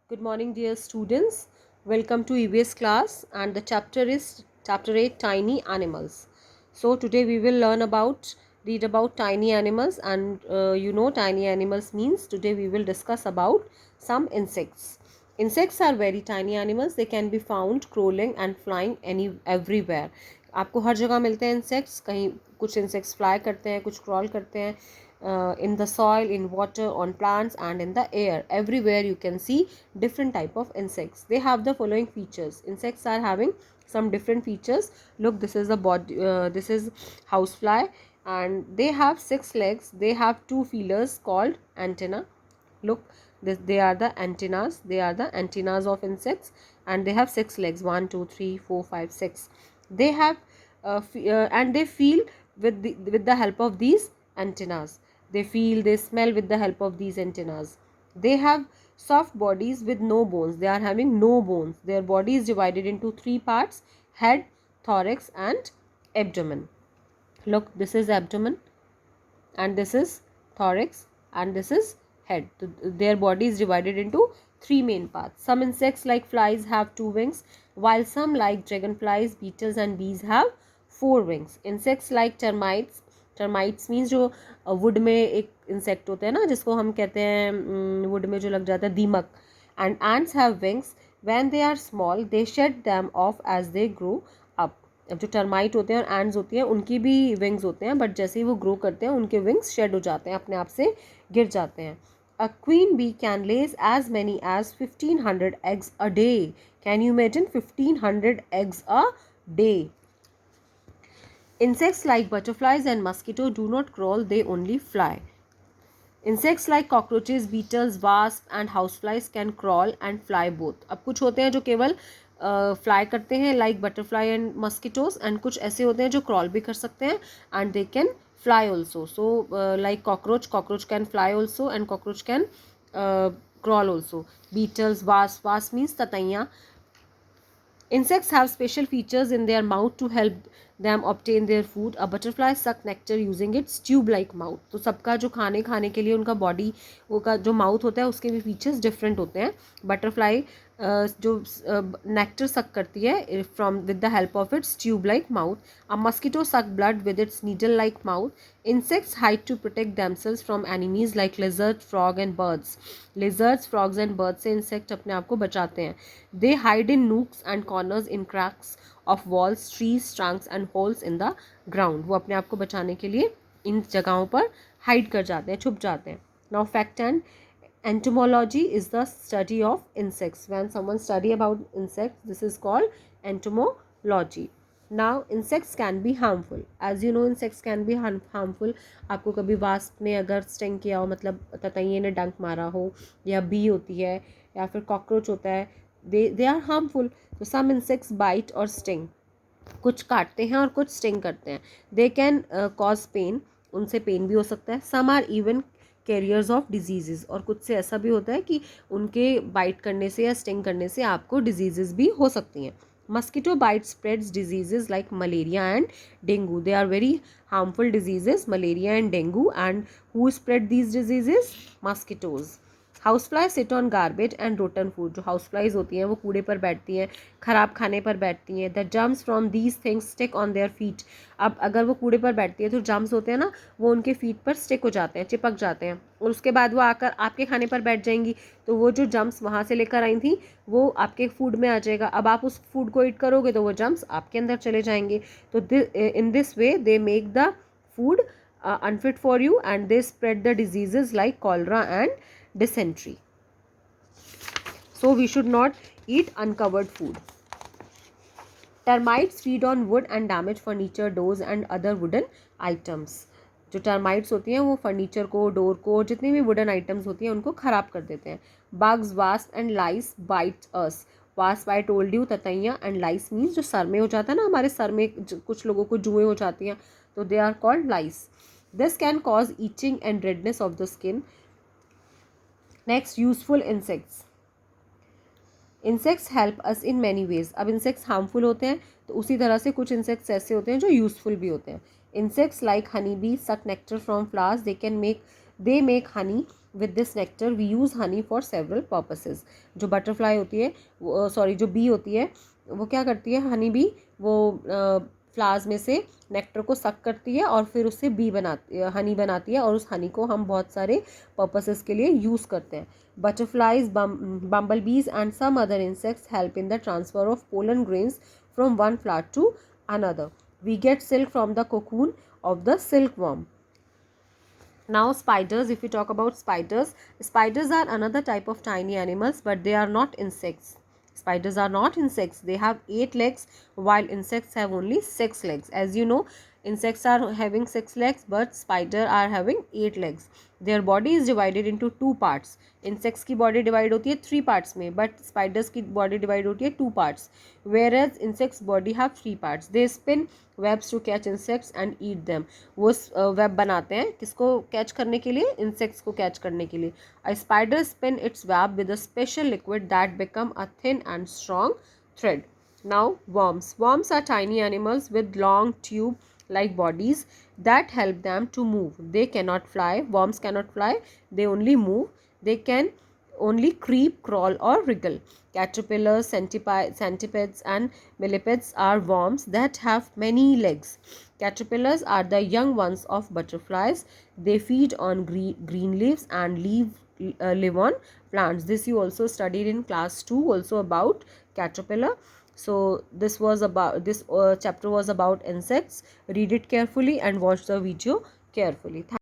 Good morning, dear students. Welcome to EVS class, and the chapter is chapter 8, Tiny Animals. So today we will read about tiny animals, and tiny animals means today we will discuss about some insects. Insects are very tiny animals. They can be found crawling and flying everywhere. आपको हर जगह मिलते हैं insects. कहीं कुछ insects fly करते हैं, कुछ crawl करते हैं. In the soil, in water, on plants, and in the air. Everywhere you can see different type of insects. They have the following features. Insects are having some different features. Look, this is the body. This is housefly, and they have 6 legs. They have 2 feelers called antenna. Look, they are the antennas. They are the antennas of insects, and they have 6 legs. 1, 2, 3, 4, 5, 6. They have and they feel with the help of these antennas. They feel, they smell with the help of these antennas. They have soft bodies with no bones. They are having no bones. Their body is divided into 3 parts: head, thorax, and abdomen. Look, this is abdomen, and this is thorax, and this is head. Their body is divided into 3 main parts. Some insects like flies have 2 wings, while some like dragonflies, beetles, and bees have 4 wings. Insects like termites means जो would में एक insect होते हैं ना, जिसको हम कहते हैं वुड में जो लग जाता है, दीमक. And ants have wings. When they are small, they shed them off as they grow up. अब जो टर्माइट होते हैं और एंड्स होती हैं, उनकी भी विंग्स होते हैं, बट जैसे ही वो ग्रो करते हैं उनके विंग्स शेड हो जाते हैं, अपने आप से गिर जाते हैं. A queen bee can lays as many as 1500 eggs a day. Can you imagine 1500 eggs a day? Insects like butterflies and mosquitoes do not crawl, they only fly. Insects like cockroaches, beetles, wasps and houseflies can crawl and fly both. अब कुछ होते हैं जो केवल fly करते हैं, like butterfly and mosquitoes, and कुछ ऐसे होते हैं जो क्रॉल भी कर सकते हैं, and they can fly also. So like cockroach can fly also, and cockroach can crawl also. Beetles, wasp means ततैयाँ. Insects have special features in their mouth to help them obtain their food. A butterfly suck nectar using its tube-like mouth. तो सबका जो खाने के लिए उनका body, वो का जो माउथ होता है, उसके भी फीचर्स डिफरेंट होते हैं. बटरफ्लाई जो नेक्टर सक करती है from with the help of its tube like mouth. A mosquito suck blood with its needle like mouth. Insects hide to protect themselves from enemies like lizards, frog and birds. Lizards, frogs and birds से insect अपने आप को बचाते हैं. They hide in nooks and corners in cracks of walls, trees, trunks and holes in the ground. वो अपने आप को बचाने के लिए इन जगहों पर हाइड कर जाते हैं, छुप जाते हैं. Now fact and entomology is the study of insects. When someone study about insects, this is called entomology. Now insects can be harmful. As you know, insects can be harmful. आपको कभी wasp ने अगर sting किया हो, मतलब ततैये ने डंक मारा हो, या बी होती है, या फिर कॉकरोच होता है, they are harmful. So some insects bite or sting. कुछ काटते हैं और कुछ स्टिंग करते हैं. They can cause pain. उनसे पेन भी हो सकता है. Some are even carriers of disease. और कुछ से ऐसा भी होता है कि उनके बाइट करने से या स्टिंग करने से आपको डिजीज़ भी हो सकती हैं. Mosquito bite spreads diseases like malaria and dengue. They are very harmful diseases, malaria and dengue. And who spread these diseases? Mosquitoes. Housefly sit on garbage and rotten food. जो हाउसफ्लाइज होती हैं वो कूड़े पर बैठती हैं, ख़राब खाने पर बैठती हैं. The germs from these things stick on their feet. अब अगर वो कूड़े पर बैठती है तो जम्स होते हैं ना, वो उनके फीट पर स्टिक हो जाते हैं, चिपक जाते हैं, और उसके बाद वो आकर आपके खाने पर बैठ जाएंगी. तो वो जो जम्स वहाँ से लेकर आई थी वो आपके फूड में आ जाएगा. अब आप उस फूड को ईट करोगे तो वो जम्स आपके अंदर चले जाएंगे. तो in this way they make the food unfit for you, and they spread the diseases like cholera and dysentery. So we should not eat uncovered food. Termites feed on wood and damage furniture, doors and other wooden items. जो termites होती हैं वो furniture को, door को, जितनी भी wooden items होती हैं उनको ख़राब कर देते हैं. Bugs, wasp and lice bite us. Wasp I told you, ततैयाँ, and lice means जो सर में हो जाता है ना, हमारे सर में कुछ लोगों को जुएँ हो जाती हैं, तो they are called lice. This can cause itching and redness of the skin. Next, useful insects. Insects help us in many ways. अब insects harmful होते हैं, तो उसी तरह से कुछ insects ऐसे होते हैं जो useful भी होते हैं. Insects like honeybee suck nectar from flowers. They can make they make honey with this nectar. We use honey for several purposes. जो बटरफ्लाई होती है, सॉरी जो बी होती है, वो क्या करती है, हनी बी, वो फ्लावर्स में से नेक्टर को सक करती है और फिर उससे हनी बनाती है, और उस हनी को हम बहुत सारे पर्पसेस के लिए यूज़ करते हैं. Butterflies, bumblebees and some other insects help in the transfer of pollen grains from one flower to another. We get silk from the cocoon of the silkworm. Now spiders, if we talk about spiders, spiders are another type of tiny animals, but they are not insects. Spiders are not insects. They have 8 legs, while insects have only 6 legs. As you know, insects are having 6 legs, but spiders are having 8 legs. Their body is divided into 2 parts. Insects की body divide होती है 3 parts में, but spiders की body divide होती है 2 parts. Whereas insects body have 3 parts. They spin webs to catch insects and eat them. वो web बनाते हैं किसको catch करने के लिए, insects को catch करने के लिए. A spider spin its web with a special liquid that become a thin and strong thread. Now worms. Worms are tiny animals with long tube like bodies that help them to move. They cannot fly. Worms cannot fly. They only move. They can only creep, crawl or wriggle. Caterpillars, centipedes and millipedes are worms that have many legs. Caterpillars are the young ones of butterflies. They feed on green leaves and live on plants. This you also studied in class 2 also about caterpillar. So this chapter was about insects. Read it carefully and watch the video carefully.